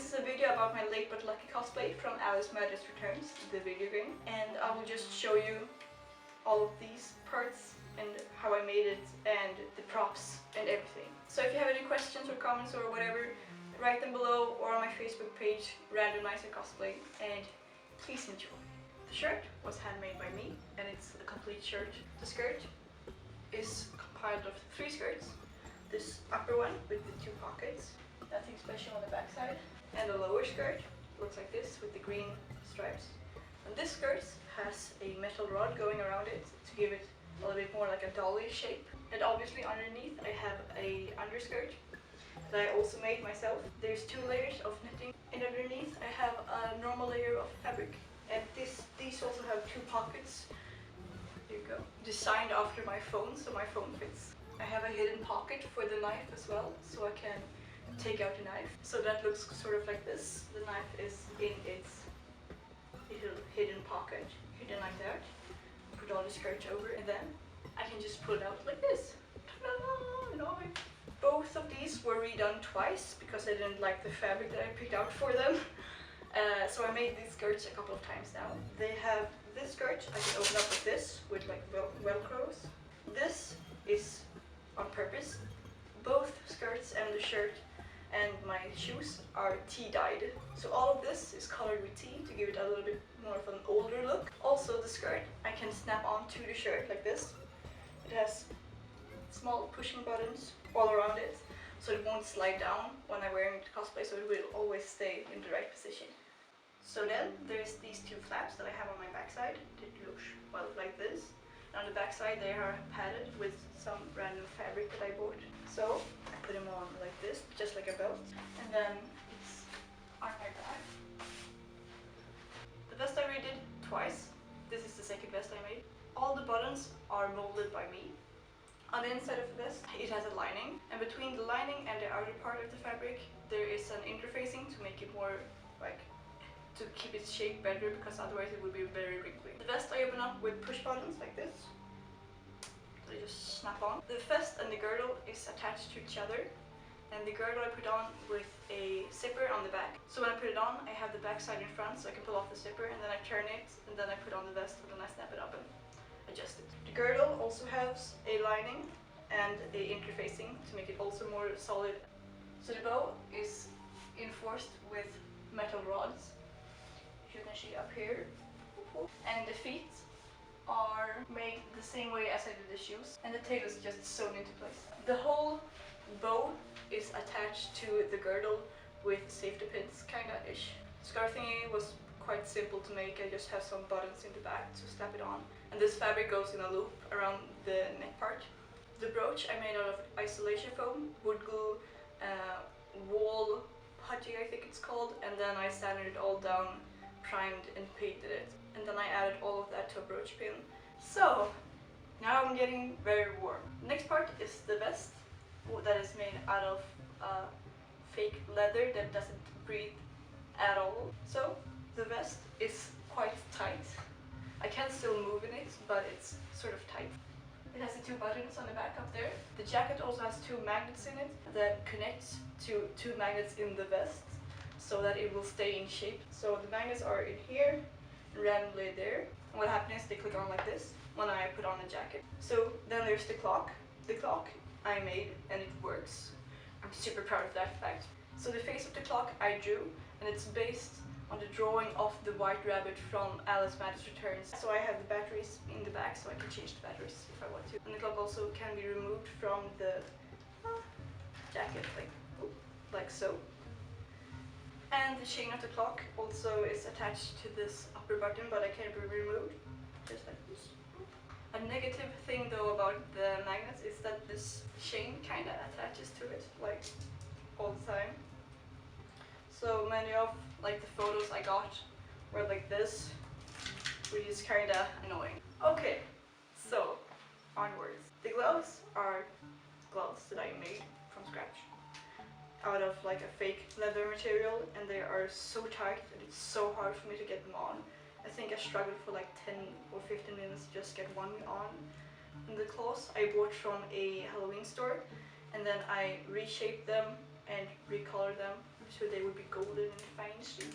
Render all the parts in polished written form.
is a video about my late but lucky cosplay from Aaaand Returns, the video game, and I will just show you all of these parts and how I made it and the props and everything. So if you have any questions or comments or whatever, write them below or on my Facebook page, Randomizer Cosplay, and please enjoy. The shirt was handmade by me and it's a complete shirt. The skirt is compiled of 3 skirts. This upper one with the 2 pockets, nothing special on the back side, and the lower skirt looks like this with the green stripes. And this skirt has a metal rod going around it to give it a little bit more like a dolly shape. And obviously underneath I have a underskirt that I also made myself. There's 2 layers of knitting, and underneath I have a normal layer of fabric. And these also have 2 pockets. Here you go. Designed after my phone, so my phone fits. I have a hidden pocket for the knife as well, so I can take out the knife. So that looks sort of like this. The knife is in its little hidden pocket, hidden like that. Put all the skirt over, and then I can just pull it out like this. Ta-da! Both of these were redone twice because I didn't like the fabric that I picked out for them. So I made these skirts a couple of times now. They have this skirt I can open up like this with like velcros. This is on purpose. Both skirts and the shirt and my shoes are tea dyed. So all of this is colored with tea to give it a little bit more of an older look. Also the skirt I can snap onto the shirt like this. It has small pushing buttons all around it, so it won't slide down when I'm wearing it cosplay, so it will always stay in the right position. So then there's these 2 flaps that I have on my backside. They look well like this. And on the backside they are padded with some random fabric that I bought. So I put them on like this, just like a belt, and then it's on my back. The vest I redid twice. This is the second vest I made. All the buttons are molded by me. On the inside of the vest it has a lining, and between the lining and the outer part of the fabric there is an interfacing to make it more like, to keep its shape better, because otherwise it would be very wrinkly. The vest I open up with push buttons like this. They just snap on. The vest and the girdle is attached to each other, and the girdle I put on with a zipper on the back. So when I put it on I have the back side in front, so I can pull off the zipper, and then I turn it, and then I put on the vest, and then I snap it up and adjust it. The girdle also has a lining and a interfacing to make it also more solid. So the bow is enforced with metal rods. You can see up here, and the feet are made the same way as I did the shoes, and the tail is just sewn into place. The whole bow is attached to the girdle with safety pins, kinda-ish. Scarf thingy was quite simple to make. I just have some buttons in the back to snap it on, and this fabric goes in a loop around the neck part. The brooch I made out of isolation foam, wood glue, wall putty I think it's called, and then I sanded it all down, primed and painted it, and then I added all of that to a brooch pin. So now I'm getting very warm. The next part is the vest that is made out of fake leather that doesn't breathe at all. So the vest is quite tight. I can still move in it, but it's sort of tight. It has the 2 buttons on the back up there. The jacket also has 2 magnets in it that connect to 2 magnets in the vest, so that it will stay in shape. So the magnets are in here and randomly there. And what happens is they click on like this when I put on the jacket. So then there's the clock. The clock I made and it works. I'm super proud of that fact. So the face of the clock I drew, and it's based on the drawing of the white rabbit from Aaaand Returns. So I have the batteries in the back, so I can change the batteries if I want to. And the clock also can be removed from the jacket, like so. And the chain of the clock also is attached to this upper button, but it can be removed, just like this. A negative thing though about the magnets is that this chain kinda attaches to it, like, all the time. So many of like the photos I got were like this, which is kinda annoying. Okay, so onwards. The gloves are gloves that I made from scratch out of like a fake leather material, and they are so tight that it's so hard for me to get them on. I think I struggled for like 10 or 15 minutes to just get one on. And the claws I bought from a Halloween store, and then I reshaped them and recolor them so they would be golden and fancy.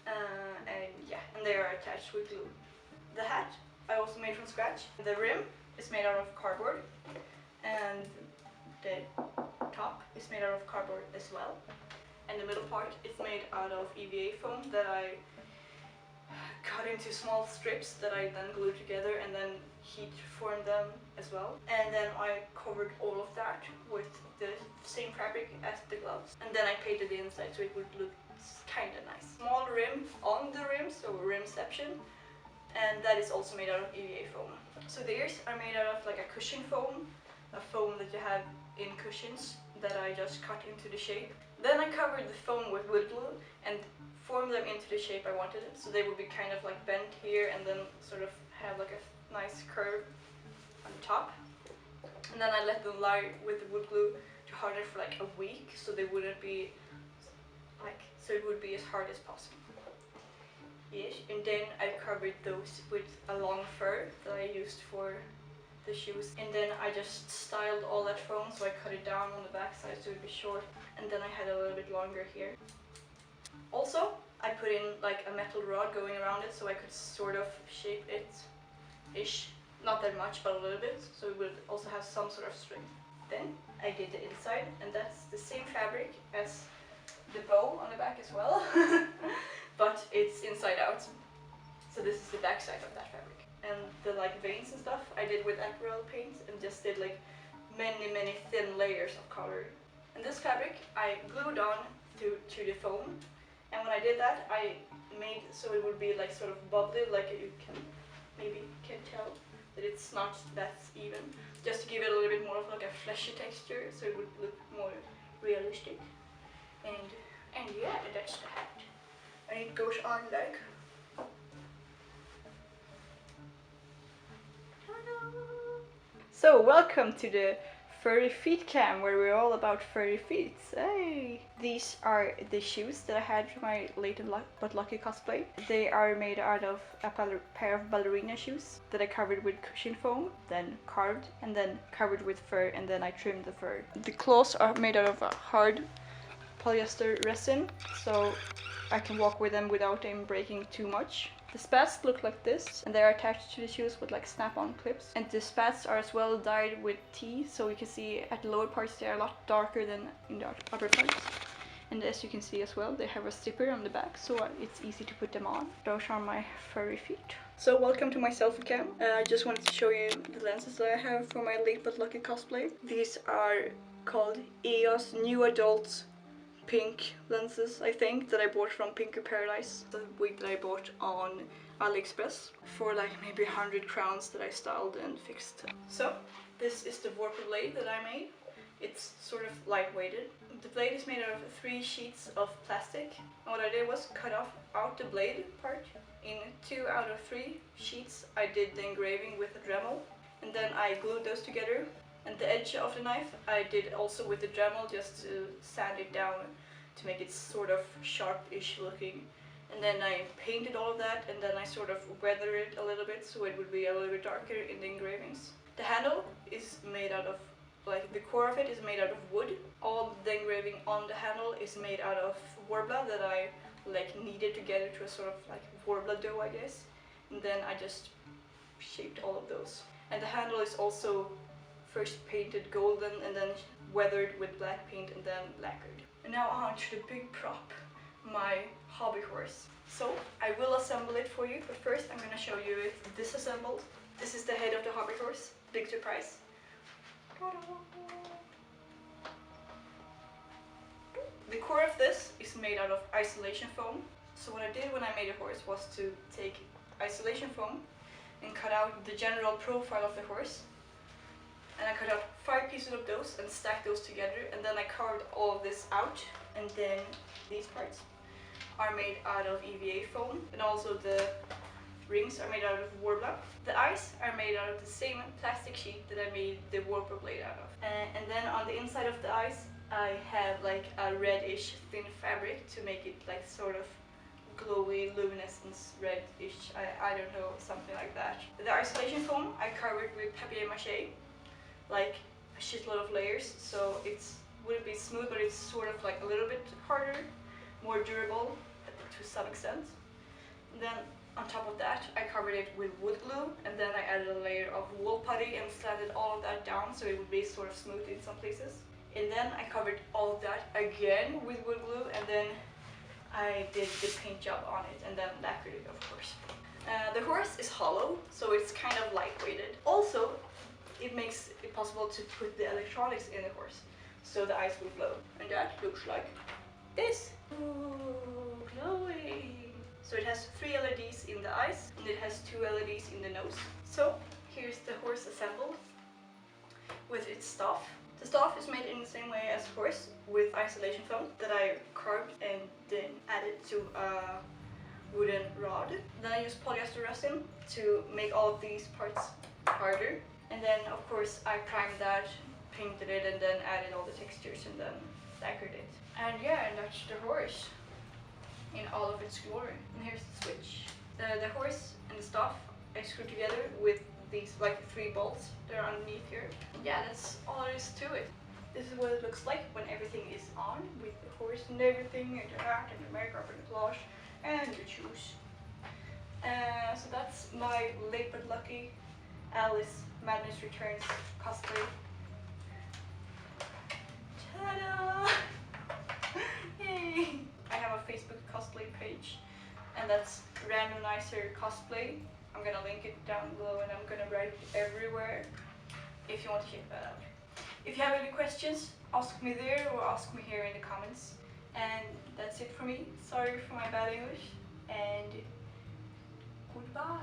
And yeah, and they are attached with glue. The hat I also made from scratch. The rim is made out of cardboard, and the top is made out of cardboard as well. And the middle part is made out of EVA foam that I cut into small strips that I then glued together and then heat formed them as well. And then I covered all of that with the same fabric as the gloves. And then I painted the inside so it would look kind of nice. Small rim on the rim, so rimception. And that is also made out of EVA foam. So the ears are made out of like a cushion foam, a foam that you have in cushions that I just cut into the shape. Then I covered the foam with wood glue and formed them into the shape I wanted it. So they would be kind of like bent here and then sort of have like a nice curve on the top. And then I let them lie with the wood glue to harden for like a week so they wouldn't be like, so it would be as hard as possible. Yes, and then I covered those with a long fur that I used for the shoes. And then I just styled all that foam, so I cut it down on the back side so it would be short. And then I had a little bit longer here. Also, I put in like a metal rod going around it so I could sort of shape it-ish. Not that much, but a little bit, so it would also have some sort of strength. Then I did the inside, and that's the same fabric as the bow on the back as well. But it's inside out. So this is the back side of that fabric. And the like veins and stuff I did with aquarelle paint and just did like many thin layers of color. And this fabric I glued on to the foam. And when I did that, I made so it would be like sort of bubbly, like you can tell that it's not that even. Just to give it a little bit more of like a fleshy texture, so it would look more realistic. And yeah, that's the hat. And it goes on like. So welcome to the furry feet cam, where we're all about furry feet. Hey! These are the shoes that I had for my late but lucky cosplay. They are made out of a pair of ballerina shoes that I covered with cushion foam, then carved, and then covered with fur, and then I trimmed the fur. The claws are made out of a hard polyester resin, so I can walk with them without them breaking too much. The spats look like this, and they are attached to the shoes with like snap-on clips. And the spats are as well dyed with tea, so you can see at the lower parts they are a lot darker than in the upper parts. And as you can see as well, they have a zipper on the back, so it's easy to put them on. Those are my furry feet. So welcome to my selfie cam. I just wanted to show you the lenses that I have for my late but lucky cosplay. These are called Aaaand New Adult pink lenses, I think, that I bought from Pinker Paradise. The wig that I bought on AliExpress for like maybe 100 crowns that I styled and fixed. So this is the warper blade that I made. It's sort of lightweighted. The blade is made out of 3 sheets of plastic, and what I did was cut out the blade part. In 2 out of 3 sheets I did the engraving with a Dremel, and then I glued those together. And the edge of the knife I did also with the Dremel, just to sand it down to make it sort of sharp-ish looking. And then I painted all of that, and then I sort of weathered it a little bit so it would be a little bit darker in the engravings. The handle is made out of, like the core of it is made out of wood. All the engraving on the handle is made out of Worbla that I like kneaded together to a sort of like Worbla dough, I guess. And then I just shaped all of those. And the handle is also first painted golden and then weathered with black paint and then lacquered. And now on to the big prop, my hobby horse. So I will assemble it for you, but first I'm gonna show you it disassembled. This is the head of the hobby horse, big surprise. The core of this is made out of isolation foam. So what I did when I made a horse was to take isolation foam and cut out the general profile of the horse. And I cut out 5 pieces of those and stacked those together, and then I carved all of this out. And then these parts are made out of EVA foam, and also the rings are made out of Worbla. The eyes are made out of the same plastic sheet that I made the warper blade out of. And then on the inside of the eyes I have like a reddish thin fabric to make it like sort of glowy, luminescence, reddish, I don't know, something like that. The isolation foam I covered with papier-mâché, like a shitload of layers, so it's wouldn't be smooth, but it's sort of like a little bit harder, more durable to some extent. And then on top of that, I covered it with wood glue, and then I added a layer of wool putty and sanded all of that down so it would be sort of smooth in some places. And then I covered all of that again with wood glue, and then I did the paint job on it, and then lacquered it, of course. The horse is hollow, so it's kind of lightweighted. Also, it makes it possible to put the electronics in the horse, so the ice will glow. And that looks like this. Ooh, glowing! So it has 3 LEDs in the eyes, and it has 2 LEDs in the nose. So here's the horse assembled with its staff. The staff is made in the same way as horse, with isolation foam that I carved and then added to a wooden rod. Then I used polyester resin to make all of these parts harder. And then of course I primed that, painted it, and then added all the textures and then lacquered it. And yeah, and that's the horse in all of its glory. And here's the switch. The horse and the staff I screwed together with these like 3 bolts that are underneath here. And yeah, that's all there is to it. This is what it looks like when everything is on, with the horse and everything, and the hat and the makeup and the blush and the shoes. So that's my late but lucky Alice Madness Returns cosplay. Ta-da! Yay! I have a Facebook cosplay page, and that's Randomizer Cosplay. I'm gonna link it down below, and I'm gonna write it everywhere if you want to check that out. If you have any questions, ask me there or ask me here in the comments. And that's it for me. Sorry for my bad English, and goodbye.